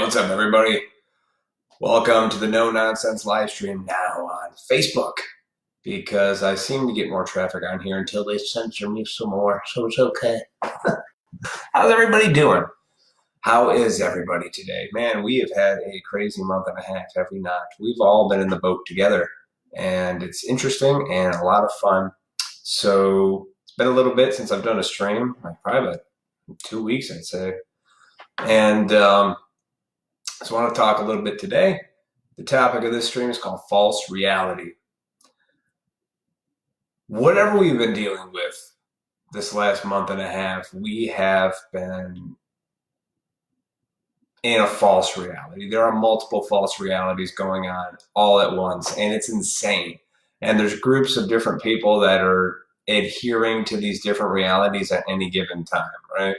What's up, everybody? Welcome to the No Nonsense live stream now on Facebook, because I seem to get more traffic on here until they censor me some more, so it's okay. How's everybody doing? How is everybody today? Man, we have had a crazy month and a half, have we not? We've all been in the boat together, and it's interesting and a lot of fun. So it's been a little bit since I've done a stream, like probably about 2 weeks, I'd say. And so I want to talk a little bit today. The topic of this stream is called false reality. Whatever we've been dealing with this last month and a half, we have been in a false reality. There are multiple false realities going on all at once, and it's insane. And there's groups of different people that are adhering to these different realities at any given time, right?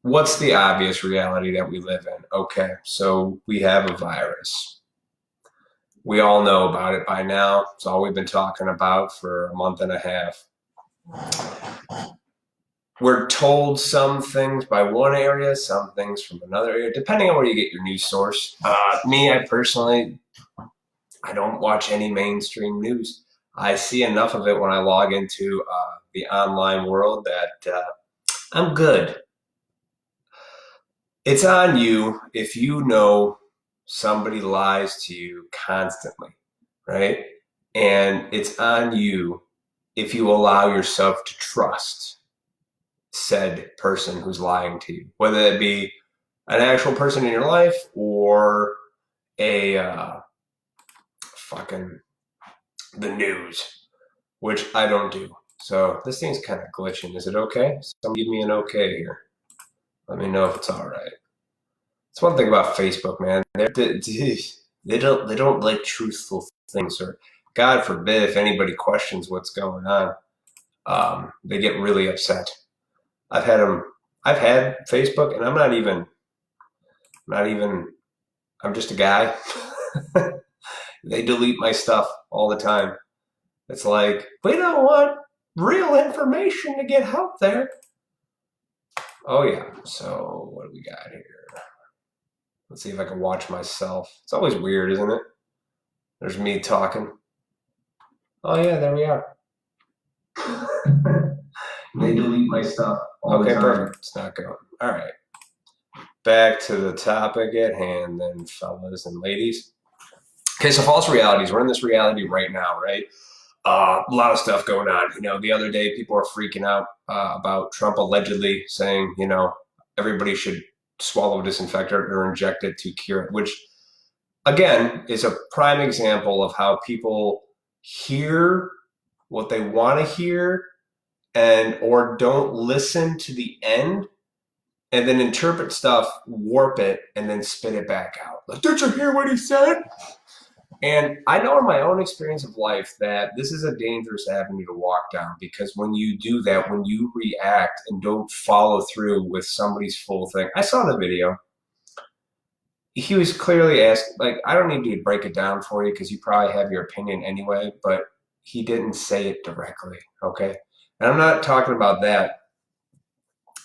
What's the obvious reality that we live in? Okay, so we have a virus. We all know about it by now. It's all we've been talking about for a month and a half. We're told some things by one area, some things from another area, depending on where you get your news source. I personally don't watch any mainstream news. I see enough of it when I log into the online world that I'm good. It's on you if you know somebody lies to you constantly, right? And it's on you if you allow yourself to trust said person who's lying to you, whether it be an actual person in your life or the news, which I don't do. So this thing's kind of glitching. Is it okay? Someone give me an okay here. Let me know if it's all right. It's one thing about Facebook, man. They don't like truthful things, or God forbid if anybody questions what's going on, they get really upset. I've had Facebook, and I'm just a guy. They delete my stuff all the time. It's like, we don't want real information to get out there. Oh yeah, so what do we got here? Let's see if I can watch myself. It's always weird, isn't it? There's me talking. Oh yeah, there we are. They delete my stuff all the time. Perfect. It's not going. All right. Back to the topic at hand then, fellas and ladies. Okay, so false realities. We're in this reality right now, right? A lot of stuff going on. The other day people are freaking out about Trump allegedly saying, everybody should swallow disinfectant or inject it to cure it, which again is a prime example of how people hear what they want to hear or don't listen to the end and then interpret stuff, warp it, and then spit it back out. Like, did you hear what he said? And I know in my own experience of life that this is a dangerous avenue to walk down, because when you do that, when you react and don't follow through with somebody's full thing. I saw the video. He was clearly asked, like, I don't need to break it down for you because you probably have your opinion anyway, but he didn't say it directly, okay? And I'm not talking about that.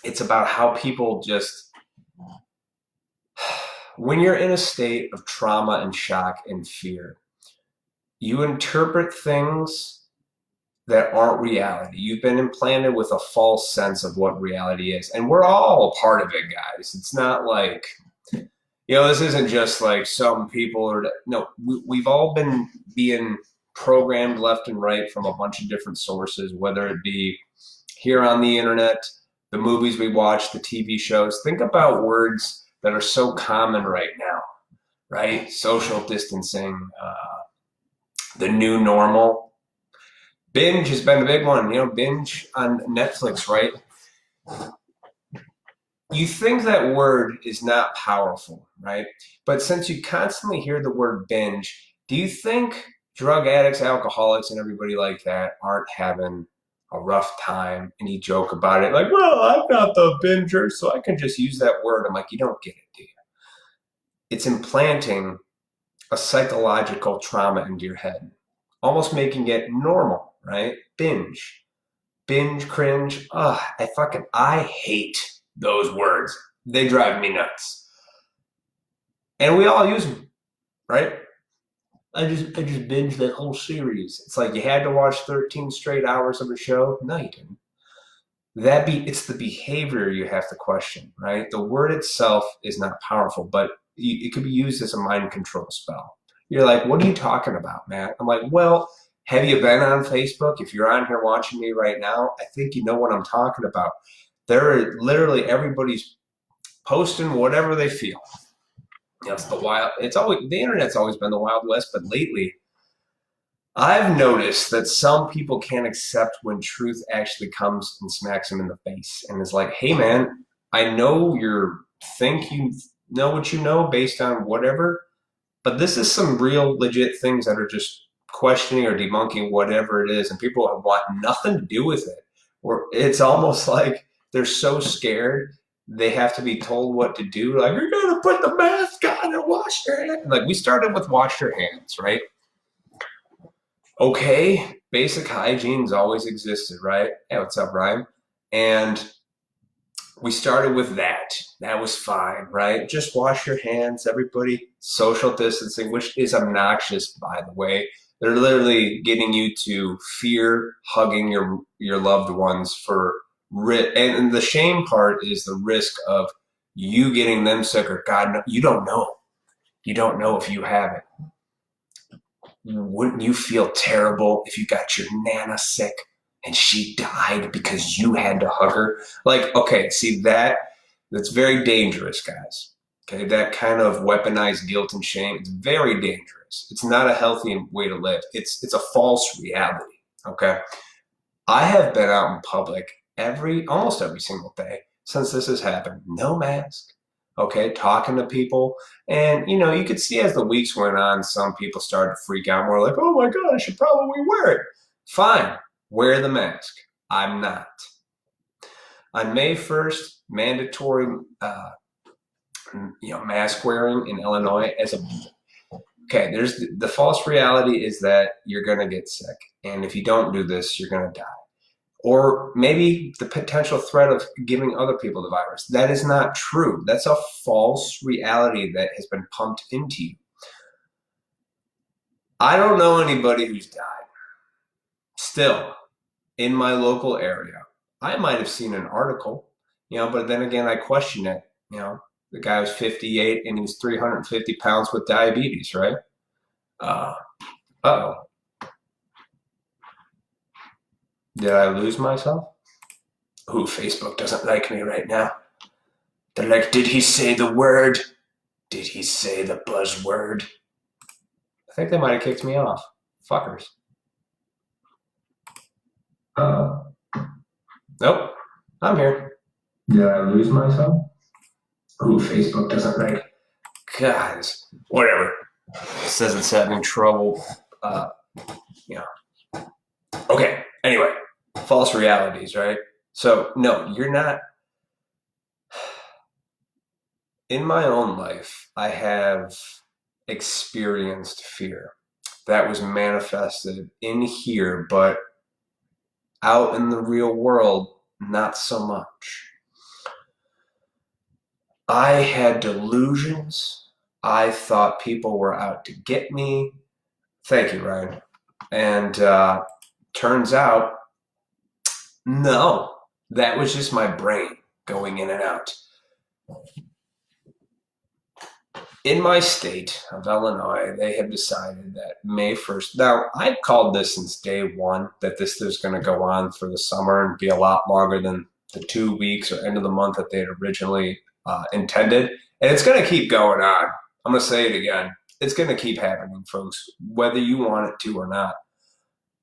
It's about how people just, when you're in a state of trauma and shock and fear, you interpret things that aren't reality. You've been implanted with a false sense of what reality is. And we're all a part of it, guys. It's not like, this isn't just like some people we've all been being programmed left and right from a bunch of different sources, whether it be here on the internet, the movies we watch, the TV shows. Think about words that are so common right now, right? Social distancing, the new normal. Binge has been a big one, binge on Netflix, right? You think that word is not powerful, right? But since you constantly hear the word binge, do you think drug addicts, alcoholics, and everybody like that aren't having a rough time? And you joke about it like, well, I'm not the binger, so I can just use that word. I'm like, you don't get it, do you? It's implanting a psychological trauma into your head, almost making it normal, right? Binge, cringe. I hate those words. They drive me nuts. And we all use them, right? I just binged that whole series. It's like you had to watch 13 straight hours of a show. No, you didn't. It's the behavior you have to question, right? The word itself is not powerful, but it could be used as a mind control spell. You're like, what are you talking about, Matt? I'm like, well, have you been on Facebook? If you're on here watching me right now, I think you know what I'm talking about. There are literally everybody's posting whatever they feel. It's the internet's always been the Wild West, but lately I've noticed that some people can't accept when truth actually comes and smacks them in the face and is like, hey man, I know think you know what you know based on whatever, but this is some real legit things that are just questioning or debunking whatever it is, and people want nothing to do with it. Or it's almost like they're so scared they have to be told what to do. Like, you're gonna put the mask on and wash your hands. Like, we started with wash your hands, right? Okay, basic hygiene's always existed, right? Hey, what's up, Ryan? And we started with that. That was fine, right? Just wash your hands, everybody. Social distancing, which is obnoxious, by the way. They're literally getting you to fear hugging your loved ones and the shame part is the risk of you getting them sick, or God, you don't know. You don't know if you have it. Wouldn't you feel terrible if you got your Nana sick and she died because you had to hug her? Like, okay, see that's very dangerous, guys. Okay, that kind of weaponized guilt and shame, it's very dangerous. It's not a healthy way to live. It's a false reality. Okay. I have been out in public almost every single day since this has happened. No mask. Okay, talking to people. And, you could see as the weeks went on, some people started to freak out more like, oh my God, I should probably wear it. Fine, wear the mask. I'm not. On May 1st, mandatory, mask wearing in Illinois okay, there's the false reality is that you're going to get sick. And if you don't do this, you're going to die. Or maybe the potential threat of giving other people the virus. That is not true. That's a false reality that has been pumped into you. I don't know anybody who's died. Still, in my local area, I might have seen an article, but then again, I question it. The guy was 58 and he was 350 pounds with diabetes, right? Uh-oh. Did I lose myself? Ooh, Facebook doesn't like me right now. They're like, did he say the word? Did he say the buzzword? I think they might have kicked me off. Fuckers. Nope. I'm here. Did I lose myself? Ooh, Facebook doesn't like. Guys, whatever. It says it's having trouble. Okay, anyway. False realities, right? So, no, you're not. In my own life, I have experienced fear that was manifested in here, but out in the real world, not so much. I had delusions. I thought people were out to get me. Thank you, Ryan. And turns out, no, that was just my brain going in and out. In my state of Illinois, they have decided that May 1st. Now, I called this since day one that this is going to go on for the summer and be a lot longer than the 2 weeks or end of the month that they had originally intended. And it's going to keep going on. I'm going to say it again. It's going to keep happening, folks, whether you want it to or not.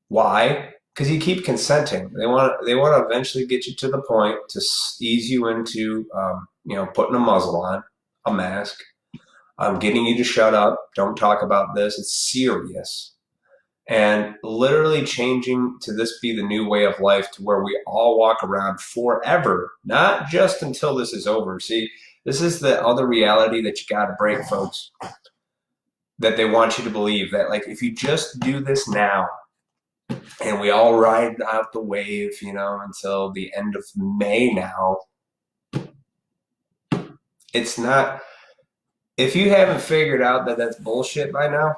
Why? Because you keep consenting. They want to eventually get you to the point to ease you into, putting a muzzle on, a mask. I'm getting you to shut up. Don't talk about this. It's serious. And literally changing to this be the new way of life to where we all walk around forever, not just until this is over. See, this is the other reality that you got to break, folks, that they want you to believe that, like, if you just do this now and we all ride out the wave, until the end of May now, It's not. If you haven't figured out that that's bullshit by now,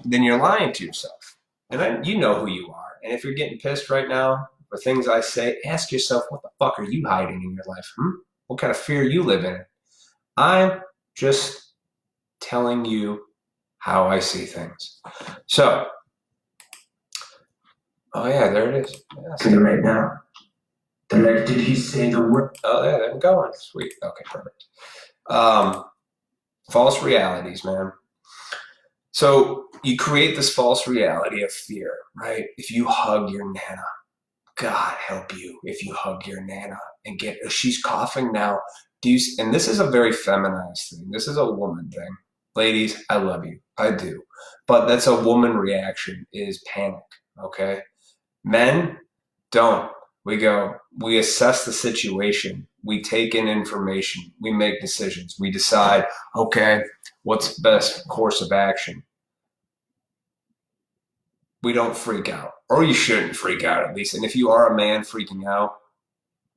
then you're lying to yourself. And you know who you are. And if you're getting pissed right now for things I say, ask yourself, what the fuck are you hiding in your life? What kind of fear you live in? I'm just telling you how I see things. So, oh yeah, there it is. Yeah, right now. Did he say the word? Oh yeah, there we go. Sweet. Okay, perfect. False realities, man. So you create this false reality of fear, right? If you hug your nana, God help you if you hug your nana and she's coughing now. And this is a very feminized thing. This is a woman thing. Ladies, I love you. I do. But that's a woman reaction, is panic, okay? Men don't. We assess the situation. We take in information. We make decisions. We decide, okay, what's the best course of action? We don't freak out, or you shouldn't freak out at least. And if you are a man freaking out,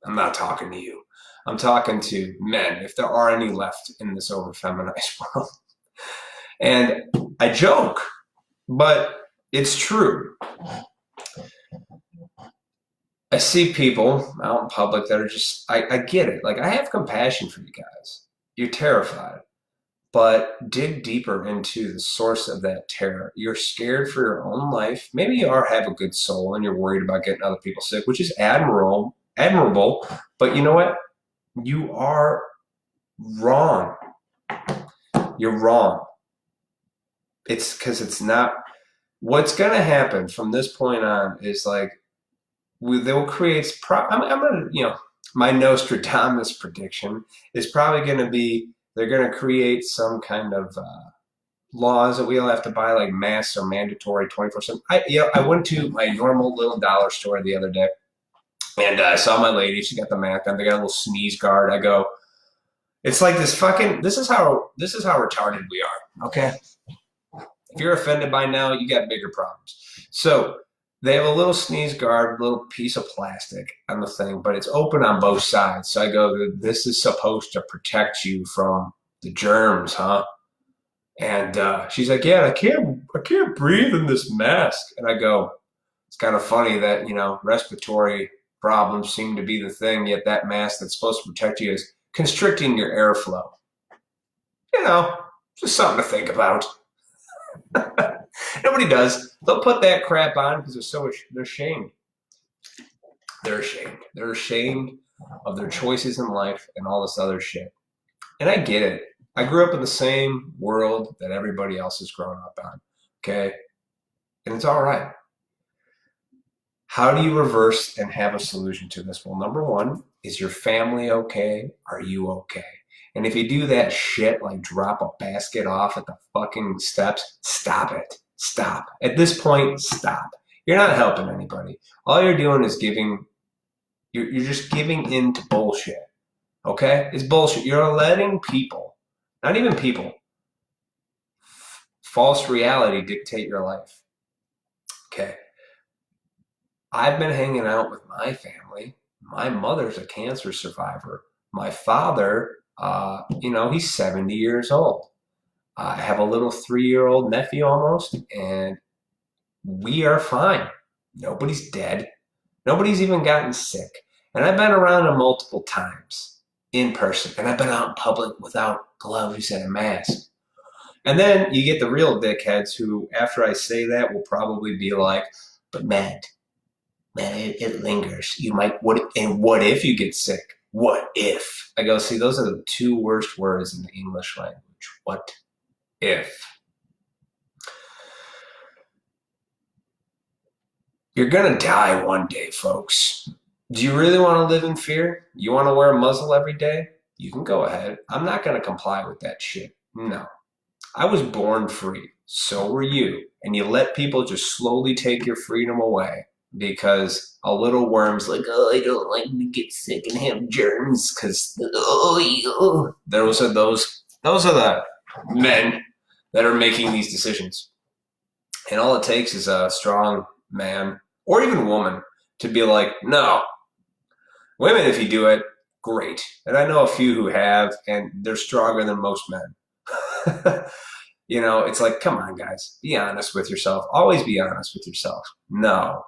I'm not talking to you. I'm talking to men, if there are any left in this over feminized world. And I joke, but it's true. I see people out in public that are just, I get it. Like, I have compassion for you guys. You're terrified. But dig deeper into the source of that terror. You're scared for your own life. Maybe you have a good soul and you're worried about getting other people sick, which is admirable. But you know what? You are wrong. You're wrong. It's because it's not. What's going to happen from this point on is like, they will create. I'm going to, my Nostradamus prediction is probably going to be, they're going to create some kind of laws that we all have to buy, like masks are mandatory 24/7. I went to my normal little dollar store the other day, and I saw my lady. She got the mask on. They got a little sneeze guard. I go, it's like this fucking. This is how retarded we are. Okay, if you're offended by now, you got bigger problems. So they have a little sneeze guard, little piece of plastic on the thing, but it's open on both sides. So I go, this is supposed to protect you from the germs, huh? And she's like, yeah, I can't breathe in this mask. And I go, it's kind of funny that, respiratory problems seem to be the thing, yet that mask that's supposed to protect you is constricting your airflow. Just something to think about. Nobody does. They'll put that crap on because they're ashamed. They're ashamed. They're ashamed of their choices in life and all this other shit. And I get it. I grew up in the same world that everybody else has grown up on. Okay? And it's all right. How do you reverse and have a solution to this? Well, number one, is your family okay? Are you okay? And if you do that shit, like drop a basket off at the fucking steps, stop it. Stop. At this point, stop. You're not helping anybody. All you're doing is you're just giving in to bullshit. Okay? It's bullshit. You're letting people, not even people, false reality dictate your life. Okay? I've been hanging out with my family. My mother's a cancer survivor. My father, he's 70 years old. I have a little 3-year-old nephew almost, and we are fine. Nobody's dead. Nobody's even gotten sick. And I've been around them multiple times in person, and I've been out in public without gloves and a mask. And then you get the real dickheads who, after I say that, will probably be like, but Matt, it lingers. You might, what if you get sick? What if? I go, see, those are the two worst words in the English language. What if? You're going to die one day, folks. Do you really want to live in fear? You want to wear a muzzle every day? You can go ahead. I'm not going to comply with that shit. No. I was born free. So were you. And you let people just slowly take your freedom away because a little worm's like, oh, I don't like to get sick and have germs because, those are the men that are making these decisions. And all it takes is a strong man or even woman to be like, no. Women, if you do it, great. And I know a few who have, and they're stronger than most men. You know, it's like, come on, guys, be honest with yourself. Always be honest with yourself. No.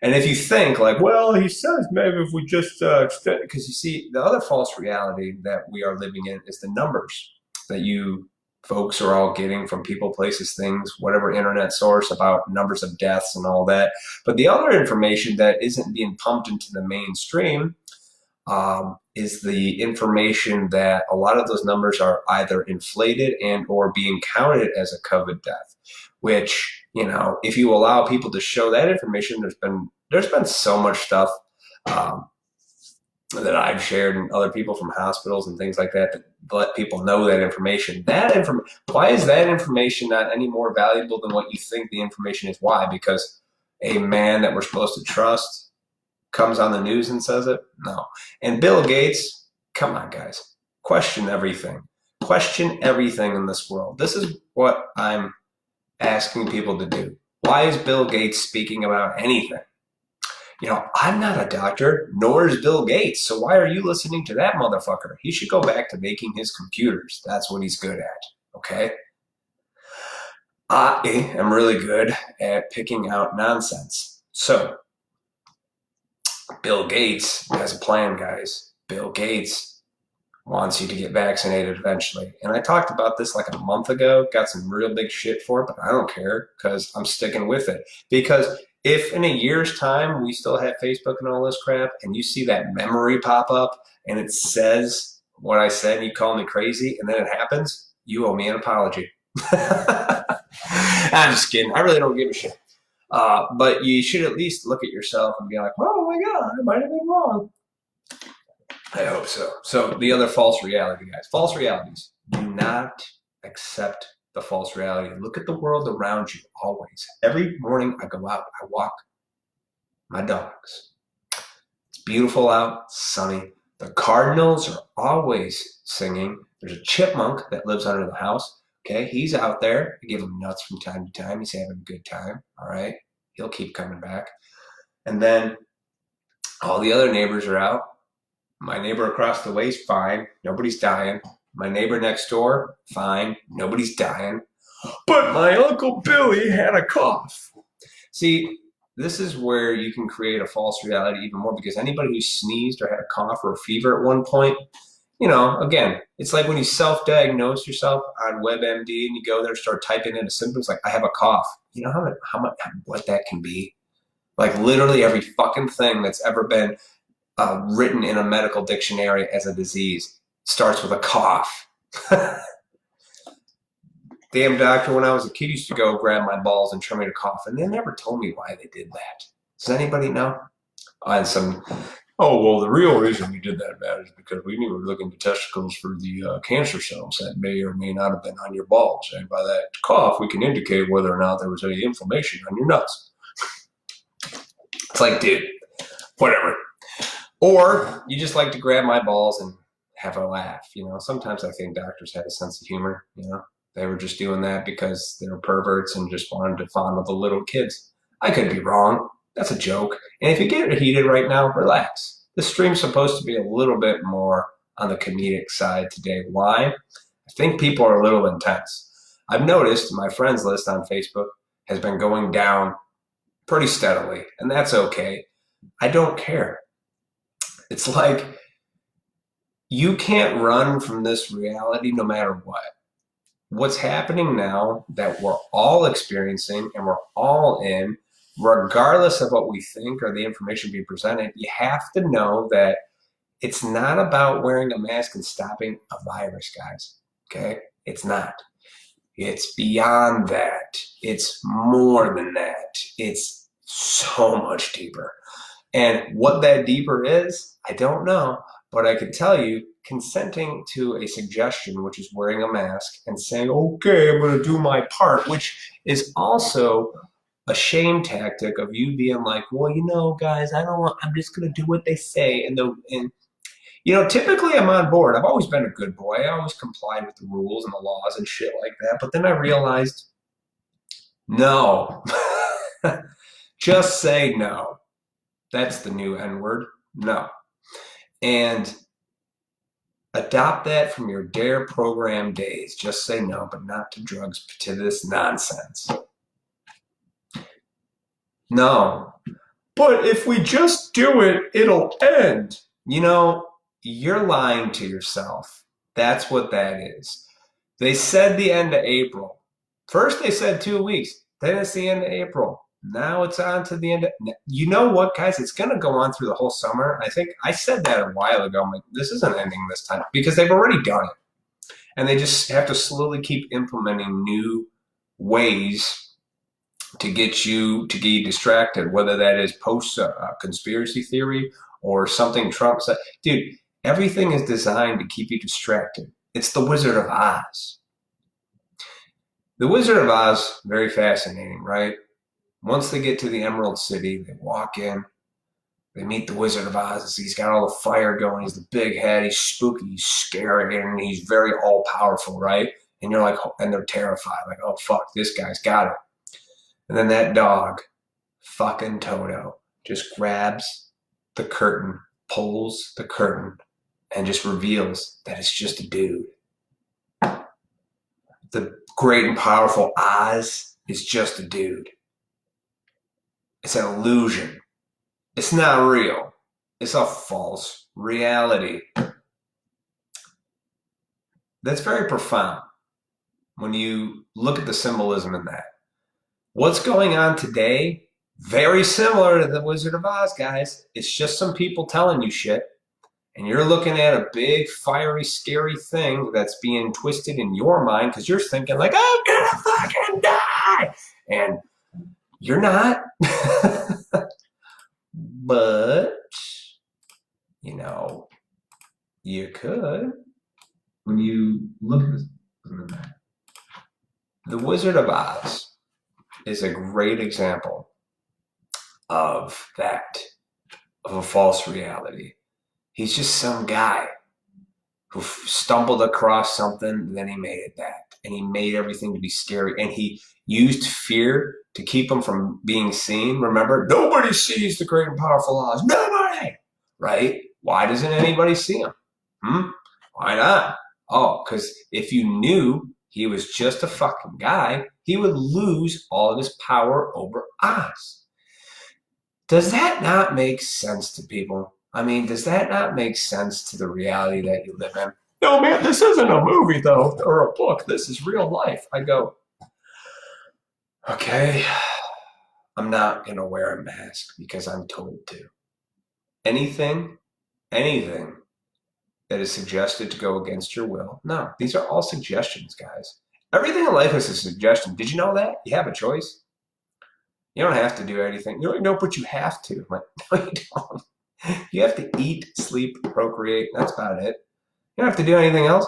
And if you think like, well, he says maybe if we just, because you see, the other false reality that we are living in is the numbers that you folks are all getting from people, places, things, whatever internet source about numbers of deaths and all that. But the other information that isn't being pumped into the mainstream is the information that a lot of those numbers are either inflated and or being counted as a COVID death, which, you know, if you allow people to show that information, there's been so much stuff that I've shared and other people from hospitals and things like that let people know that information. Why is that information not any more valuable than what you think the information is? Why? Because a man that we're supposed to trust comes on the news and says it? No. And Bill Gates, come on, guys. Question everything. Question everything in this world. This is what I'm asking people to do. Why is Bill Gates speaking about anything? You know, I'm not a doctor, nor is Bill Gates. So why are you listening to that motherfucker? He should go back to making his computers. That's what he's good at. Okay? I am really good at picking out nonsense. So, Bill Gates has a plan, guys. Bill Gates wants you to get vaccinated eventually. And I talked about this like a month ago, got some real big shit for it, but I don't care because I'm sticking with it. Because if in a year's time we still have Facebook and all this crap and you see that memory pop up and it says what I said and you call me crazy and then it happens, you owe me an apology. I'm just kidding. I really don't give a shit. But you should at least look at yourself and be like, oh my God, I might have been wrong. I hope so. So the other false reality, guys. False realities. Do not accept the false reality. Look at the world around you always. Every morning I go out, I walk my dogs. It's beautiful out, sunny. The cardinals are always singing. There's a chipmunk that lives under the house. Okay, he's out there. I give him nuts from time to time. He's having a good time. All right, he'll keep coming back. And then all the other neighbors are out. My neighbor across the way is fine. Nobody's dying. My neighbor next door, fine. Nobody's dying. But my Uncle Billy had a cough. See, this is where you can create a false reality even more because anybody who sneezed or had a cough or a fever at one point, you know, again, it's like when you self-diagnose yourself on WebMD and you go there and start typing in the symptoms like, I have a cough. You know what that can be? Like literally every fucking thing that's ever been written in a medical dictionary as a disease starts with a cough. Damn doctor, when I was a kid, used to go grab my balls and tell me to cough, and they never told me why they did that. Does anybody know? And the real reason we did that, Matt, is because we were looking at testicles for the cancer cells that may or may not have been on your balls. And by that cough, we can indicate whether or not there was any inflammation on your nuts. It's like, dude, whatever. Or you just like to grab my balls and have a laugh. You know, sometimes I think doctors have a sense of humor. You know, they were just doing that because they were perverts and just wanted to fondle the little kids. I could be wrong. That's a joke. And if you get heated right now, relax. This stream's supposed to be a little bit more on the comedic side today. Why? I think people are a little intense. I've noticed my friends list on Facebook has been going down pretty steadily, and that's okay. I don't care. It's like you can't run from this reality no matter what. What's happening now that we're all experiencing and we're all in, regardless of what we think or the information being presented, you have to know that it's not about wearing a mask and stopping a virus, guys. Okay? It's not. It's beyond that. It's more than that. It's so much deeper. And what that deeper is, I don't know, but I can tell you, consenting to a suggestion, which is wearing a mask and saying, okay, I'm going to do my part, which is also a shame tactic of you being like, well, you know, guys, I'm just going to do what they say. And you know, typically I'm on board. I've always been a good boy. I always complied with the rules and the laws and shit like that. But then I realized, no, just say no. That's the new N word. No. And Adopt that from your DARE program days. Just say no, but not to drugs, to this nonsense. No. But if we just do it, it'll end. You know, you're lying to yourself. That's what that is. They said the end of April. First they said 2 weeks. Then it's the end of April. Now it's on to the end of... You know what, guys? It's going to go on through the whole summer. I think I said that a while ago. I'm like, this isn't ending this time. Because they've already done it. And they just have to slowly keep implementing new ways to get you distracted, whether that is post conspiracy theory or something Trump said. Dude, everything is designed to keep you distracted. It's the Wizard of Oz. The Wizard of Oz, very fascinating, right? Once they get to the Emerald City, they walk in, they meet the Wizard of Oz. He's got all the fire going. He's the big head. He's spooky. He's scary, and he's very all-powerful, right? And you're like, and they're terrified, like, oh, fuck, this guy's got it. And then that dog, fucking Toto, just grabs the curtain, pulls the curtain, and just reveals that it's just a dude. The great and powerful Oz is just a dude. It's an illusion. It's not real. It's a false reality. That's very profound when you look at the symbolism in that. What's going on today, very similar to the Wizard of Oz, guys. It's just some people telling you shit, and you're looking at a big, fiery, scary thing that's being twisted in your mind because you're thinking like, I'm gonna fucking die! And you're not. But, you know, you could. When you look at this, the Wizard of Oz is a great example of that, of a false reality. He's just some guy who stumbled across something, then he made it that. And he made everything to be scary. And he used fear to keep him from being seen. Remember, nobody sees the great and powerful Oz. Nobody! Right? Why doesn't anybody see him? Why not? Oh, because if you knew he was just a fucking guy, he would lose all of his power over Oz. Does that not make sense to people? I mean, does that not make sense to the reality that you live in? No, man, this isn't a movie, though, or a book. This is real life. I go, okay, I'm not going to wear a mask because I'm told to. Anything that is suggested to go against your will. No, these are all suggestions, guys. Everything in life is a suggestion. Did you know that? You have a choice. You don't have to do anything. You're like, no, but you have to. I'm like, no, you don't. You have to eat, sleep, procreate. That's about it. You don't have to do anything else.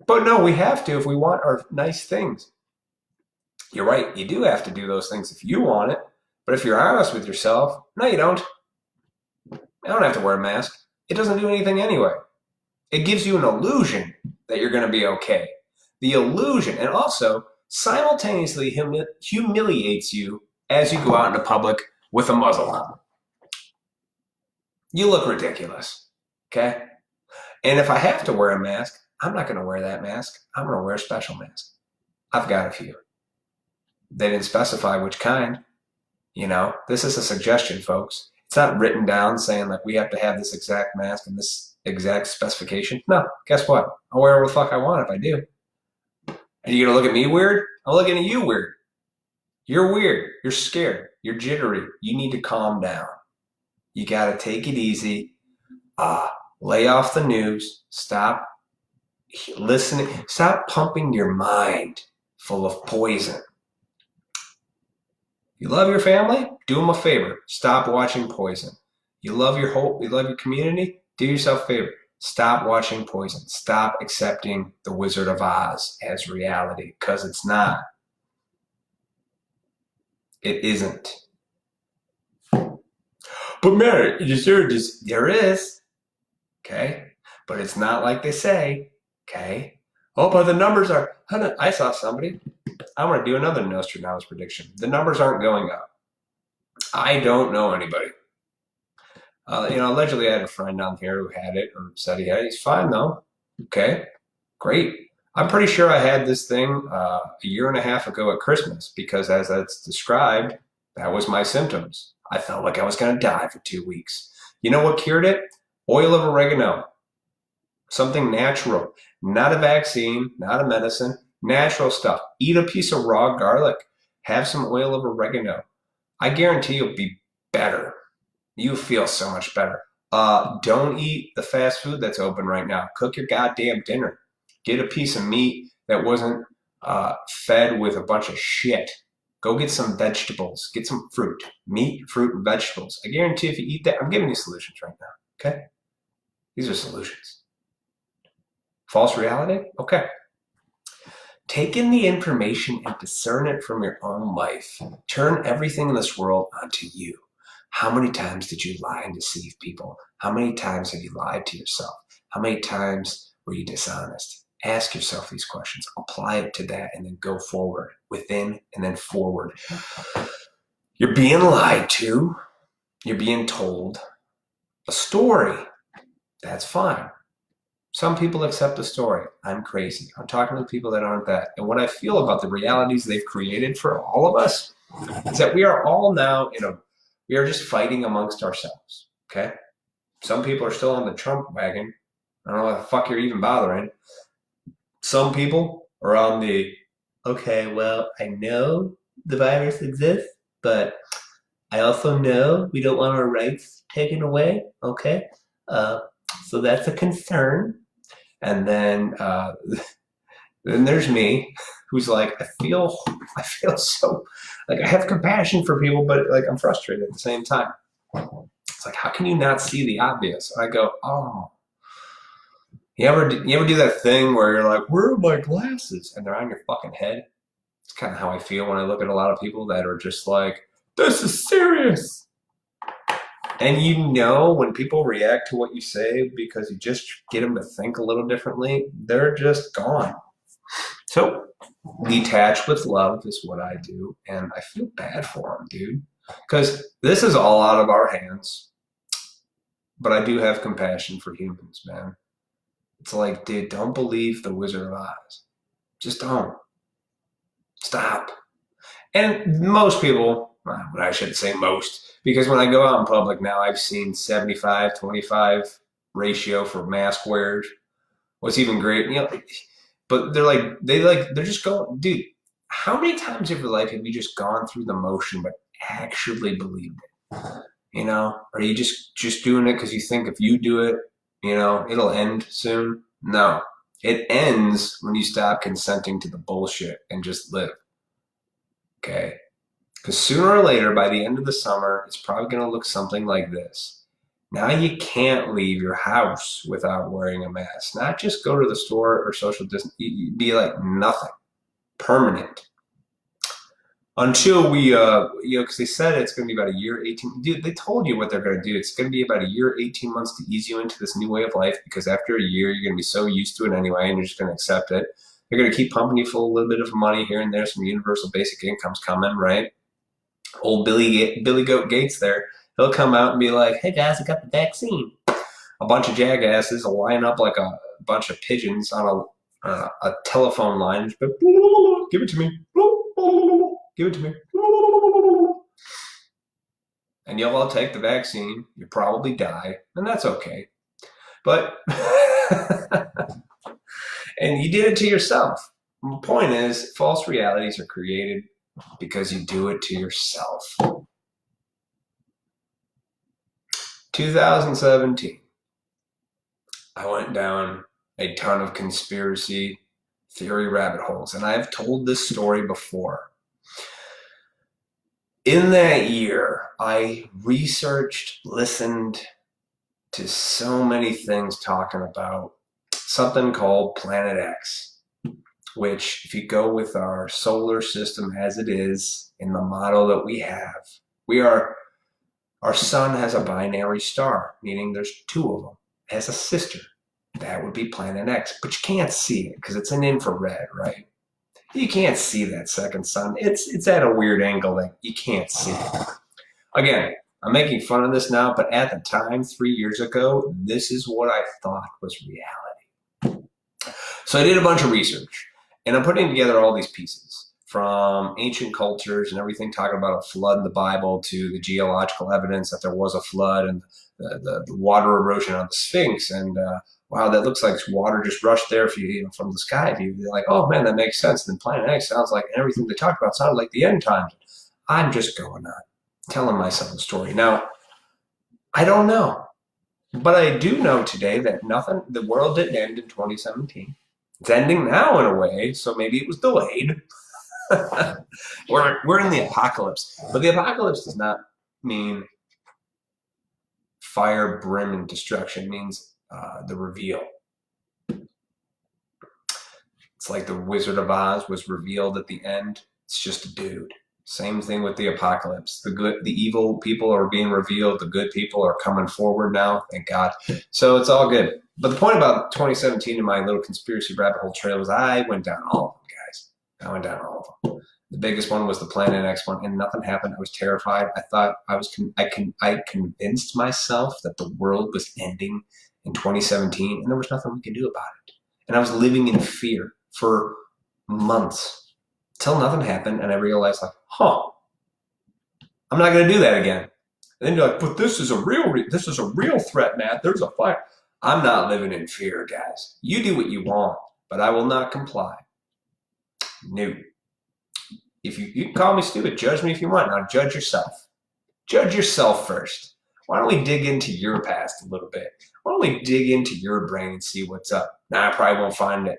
But no, we have to if we want our nice things. You're right. You do have to do those things if you want it. But if you're honest with yourself, no, you don't. I don't have to wear a mask. It doesn't do anything anyway. It gives you an illusion that you're going to be okay. The illusion, and also simultaneously humiliates you as you go out into public with a muzzle on. You look ridiculous, okay? And if I have to wear a mask, I'm not going to wear that mask. I'm going to wear a special mask. I've got a few. They didn't specify which kind. You know, this is a suggestion, folks. It's not written down saying like we have to have this exact mask and this exact specification. No, guess what? I'll wear whatever the fuck I want if I do. And you're going to look at me weird? I'm looking at you weird. You're weird. You're scared. You're jittery. You need to calm down. You got to take it easy. Lay off the news. Stop listening. Stop pumping your mind full of poison. You love your family? Do them a favor. Stop watching Poison. You love your hope? You love your community? Do yourself a favor. Stop watching Poison. Stop accepting the Wizard of Oz as reality, because it's not. It isn't. But man, there is. Okay? But it's not like they say. Okay? Oh, but the numbers are... I saw somebody. I'm going to do another Nostradamus prediction. The numbers aren't going up. I don't know anybody. Allegedly I had a friend down here who had it or said he had it. He's fine though. Okay, great. I'm pretty sure I had this thing a year and a half ago at Christmas because, as that's described, that was my symptoms. I felt like I was going to die for 2 weeks. You know what cured it? Oil of oregano. Something natural. Not a vaccine, not a medicine. Natural stuff. Eat a piece of raw garlic. Have some oil of oregano. I guarantee you'll be better. You feel so much better. Don't eat the fast food that's open right now. Cook your goddamn dinner. Get a piece of meat that wasn't fed with a bunch of shit. Go get some vegetables. Get some fruit. Meat, fruit, and vegetables. I guarantee if you eat that, I'm giving you solutions right now. Okay? These are solutions. False reality? Okay. Take in the information and discern it from your own life. Turn everything in this world onto you. How many times did you lie and deceive people? How many times have you lied to yourself? How many times were you dishonest? Ask yourself these questions. Apply it to that and then go forward, within and then forward. You're being lied to. You're being told a story. That's fine. Some people accept the story. I'm crazy. I'm talking to people that aren't that. And what I feel about the realities they've created for all of us is that we are all now we are just fighting amongst ourselves. Okay? Some people are still on the Trump wagon. I don't know what the fuck you're even bothering. Some people are on the, okay, well, I know the virus exists, but I also know we don't want our rights taken away. Okay? So that's a concern. And then there's me, who's like, I feel so like I have compassion for people, but like I'm frustrated at the same time. It's like, how can you not see the obvious? And I go, oh, you ever do that thing where you're like, where are my glasses? And they're on your fucking head. It's kind of how I feel when I look at a lot of people that are just like, this is serious. And when people react to what you say because you just get them to think a little differently, they're just gone. So detach with love is what I do. And I feel bad for them, dude. Because this is all out of our hands. But I do have compassion for humans, man. It's like, dude, don't believe the Wizard of Oz. Just don't. Stop. And most people, well, I shouldn't say most, because when I go out in public now, I've seen 75-25 ratio for mask wearers. What's even great, but they're just going, dude, how many times in your life have you just gone through the motion but actually believed it? Are you just doing it because you think if you do it, it'll end soon? No. It ends when you stop consenting to the bullshit and just live. Okay? Because sooner or later, by the end of the summer, it's probably going to look something like this. Now you can't leave your house without wearing a mask. Not just go to the store or social distance. Be like nothing. Permanent. Until we, because they said it's going to be about a year, 18. Dude, they told you what they're going to do. It's going to be about a year, 18 months to ease you into this new way of life because after a year, you're going to be so used to it anyway and you're just going to accept it. They're going to keep pumping you full a little bit of money here and there. Some universal basic income's coming, right? Old Billy Goat Gates there. He'll come out and be like, hey guys, I got the vaccine. A bunch of jackasses will line up like a bunch of pigeons on a telephone line. Give it to me. Give it to me. And you'll all take the vaccine. You'll probably die, and that's okay. But, and you did it to yourself. The point is, false realities are created because you do it to yourself. 2017, I went down a ton of conspiracy theory rabbit holes, and I've told this story before. In that year, I researched, listened to so many things talking about something called Planet X, which, if you go with our solar system as it is in the model that we have, our sun has a binary star, meaning there's two of them. It has a sister. That would be Planet X, but you can't see it because it's an infrared, right? You can't see that second sun. It's at a weird angle that you can't see. Again, I'm making fun of this now, but at the time, 3 years ago, this is what I thought was reality. So I did a bunch of research, and I'm putting together all these pieces from ancient cultures and everything talking about a flood in the Bible to the geological evidence that there was a flood and the water erosion on the Sphinx. And wow, that looks like water just rushed there if you know, from the sky. If you're like, oh man, that makes sense. And then Planet X sounds like everything they talked about sounded like the end times. I'm just going on, telling myself a story. Now, I don't know, but I do know today that the world didn't end in 2017. It's ending now in a way, so maybe it was delayed. we're in the apocalypse, but the apocalypse does not mean fire, brim, and destruction. It means the reveal. It's like the Wizard of Oz was revealed at the end. It's just a dude. Same thing with the apocalypse. The evil people are being revealed. The good people are coming forward now. Thank God. So it's all good. But the point about 2017 and my little conspiracy rabbit hole trail was I went down all of them, guys. I went down all of them. The biggest one was the Planet X one, and nothing happened. I was terrified. I thought I convinced myself that the world was ending in 2017, and there was nothing we could do about it. And I was living in fear for months. Till nothing happened, and I realized, like, I'm not going to do that again. And then you're like, but this is a real threat, Matt. There's a fire. I'm not living in fear, guys. You do what you want, but I will not comply. No. If you can call me stupid, judge me if you want. Now judge yourself. Judge yourself first. Why don't we dig into your past a little bit? Why don't we dig into your brain and see what's up? Now I probably won't find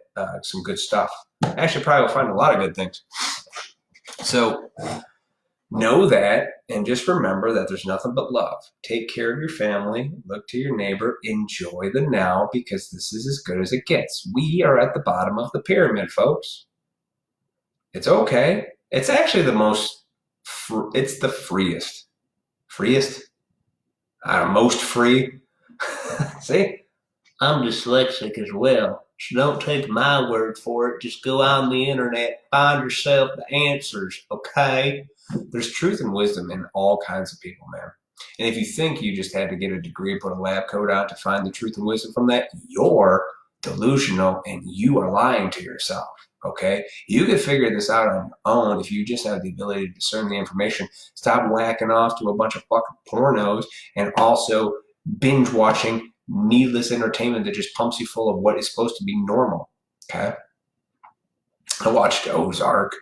some good stuff. Actually, probably will find a lot of good things. So know that, and just remember that there's nothing but love. Take care of your family. Look to your neighbor. Enjoy the now, because this is as good as it gets. We are at the bottom of the pyramid, folks. It's okay. It's actually the most. It's the freest. Most free. See, I'm dyslexic as well. So don't take my word for it. Just go on the internet, find yourself the answers, okay? There's truth and wisdom in all kinds of people, man. And if you think you just had to get a degree, put a lab coat on to find the truth and wisdom from that, you're delusional and you are lying to yourself, okay? You can figure this out on your own if you just have the ability to discern the information. Stop whacking off to a bunch of fucking pornos and also binge watching needless entertainment that just pumps you full of what is supposed to be normal. Okay. I watched Ozark.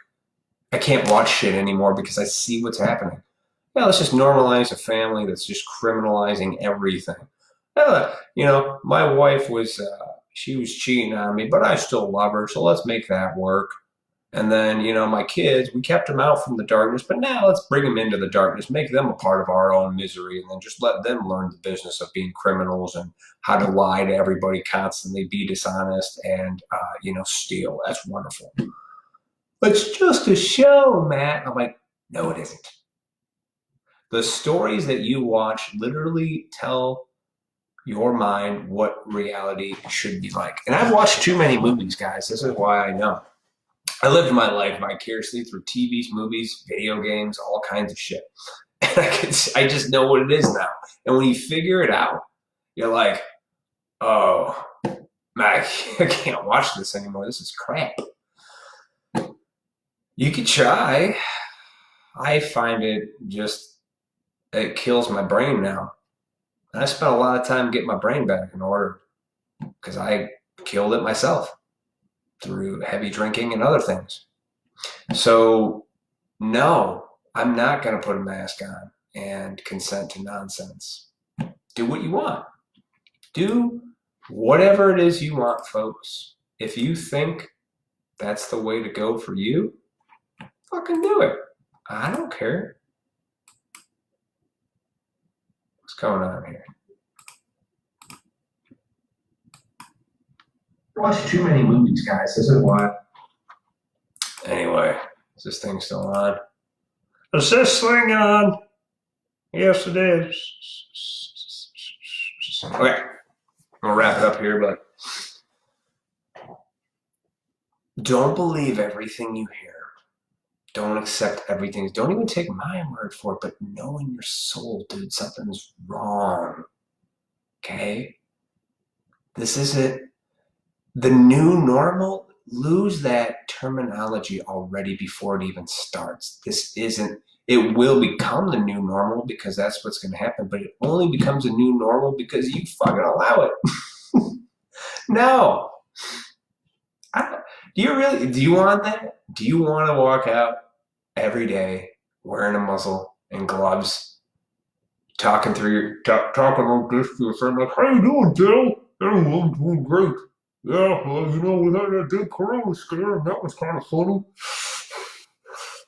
I can't watch shit anymore because I see what's happening. Yeah, let's just normalize a family that's just criminalizing everything. My wife was she was cheating on me, but I still love her, so let's make that work. And then, my kids, we kept them out from the darkness, but now let's bring them into the darkness, make them a part of our own misery, and then just let them learn the business of being criminals and how to lie to everybody constantly, be dishonest, and, steal. That's wonderful. It's just a show, Matt. I'm like, no, it isn't. The stories that you watch literally tell your mind what reality should be like. And I've watched too many movies, guys. This is why I know. I lived my life vicariously through TVs, movies, video games, all kinds of shit. And I just know what it is now. And when you figure it out, you're like, oh, I can't watch this anymore. This is crap. You could try. I find it kills my brain now. And I spent a lot of time getting my brain back in order because I killed it myself through heavy drinking and other things. So, no, I'm not going to put a mask on and consent to nonsense. Do what you want. Do whatever it is you want, folks. If you think that's the way to go for you, fucking do it. I don't care. What's going on here? I watch too many movies, guys. This is why. Anyway, is this thing still on? Is this thing on? Yes, it is. Okay, I'm gonna wrap it up here, but don't believe everything you hear. Don't accept everything. Don't even take my word for it, but know in your soul, dude, something's wrong. Okay? This isn't the new normal. Lose that terminology already before it even starts. This isn't, it will become the new normal because that's what's going to happen, but it only becomes a new normal because you fucking allow it. No. Do you want that? Do you want to walk out every day wearing a muzzle and gloves, talking like this to your friend, like, how you doing, Joe? Oh, I'm doing great. Yeah, well, we had that big corona scare, and that was kind of funny.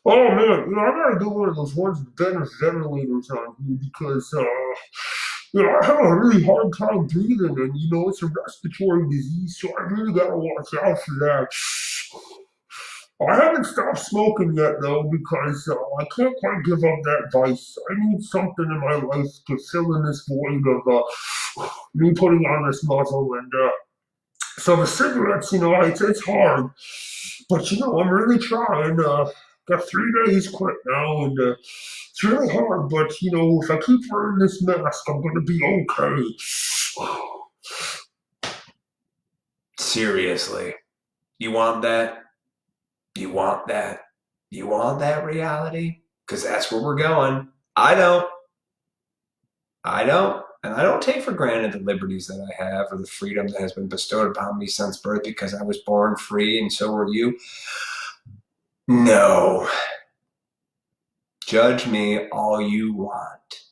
Oh man, I gotta do one of those ones with Dennis ventilators on here because I have a really hard time breathing, and it's a respiratory disease, so I really gotta watch out for that. I haven't stopped smoking yet though because I can't quite give up that vice. I need something in my life to fill in this void of me putting on this muzzle, and so the cigarettes, it's hard, but I'm really trying. Got 3 days quit now, and it's really hard. But if I keep wearing this mask, I'm gonna be okay. Seriously, you want that? You want that? You want that reality? Because that's where we're going. I don't. And I don't take for granted the liberties that I have or the freedom that has been bestowed upon me since birth because I was born free and so were you. No. Judge me all you want.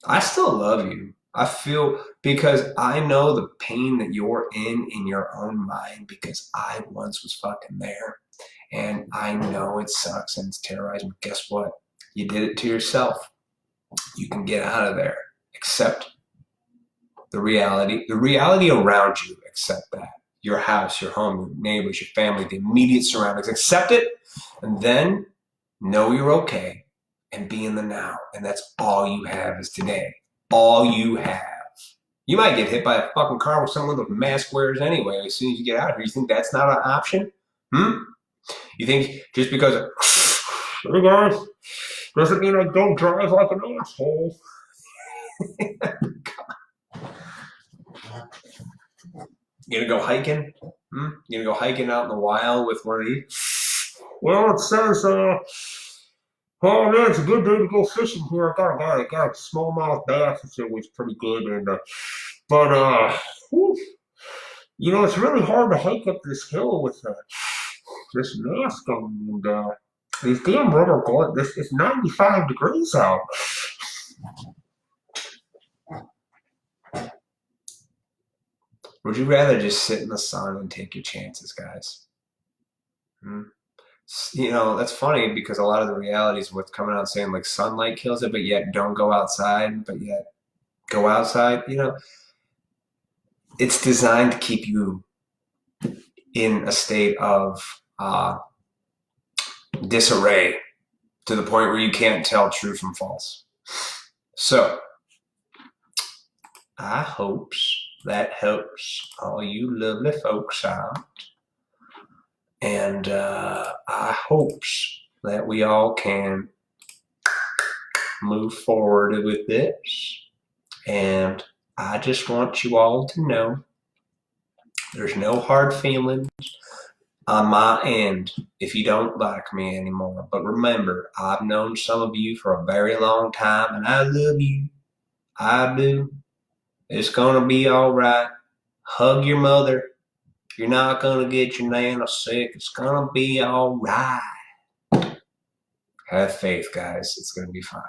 I still love you. I feel, because I know the pain that you're in your own mind because I once was fucking there. And I know it sucks and it's terrorizing. But guess what? You did it to yourself. You can get out of there. Accept the reality around you. Accept that. Your house, your home, your neighbors, your family, the immediate surroundings. Accept it, and then know you're okay and be in the now. And that's all you have is today. All you have. You might get hit by a fucking car with someone with mask wearers anyway as soon as you get out of here. You think that's not an option? You think just because of, hey guys, doesn't mean I don't drive like an asshole. You gonna go hiking? You gonna go hiking out in the wild with one of these? Well, it says, oh man, it's a good day to go fishing here. I got a smallmouth bass, which is always pretty good, and but it's really hard to hike up this hill with this mask on, and these damn rubber gloves. It's 95 degrees out. Would you rather just sit in the sun and take your chances, guys? That's funny because a lot of the realities with coming out saying like sunlight kills it, but yet don't go outside, but yet go outside. It's designed to keep you in a state of disarray to the point where you can't tell true from false. So I hopes that helps all you lovely folks out. And I hopes that we all can move forward with this. And I just want you all to know there's no hard feelings on my end if you don't like me anymore. But remember, I've known some of you for a very long time, and I love you. I do. It's going to be all right. Hug your mother. You're not going to get your nana sick. It's going to be all right. Have faith, guys. It's going to be fine.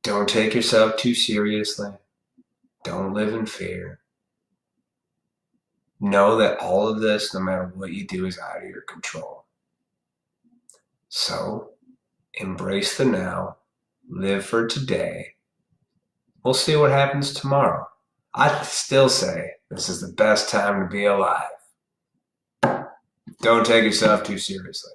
Don't take yourself too seriously. Don't live in fear. Know that all of this, no matter what you do, is out of your control. So, embrace the now. Live for today. We'll see what happens tomorrow. I still say this is the best time to be alive. Don't take yourself too seriously.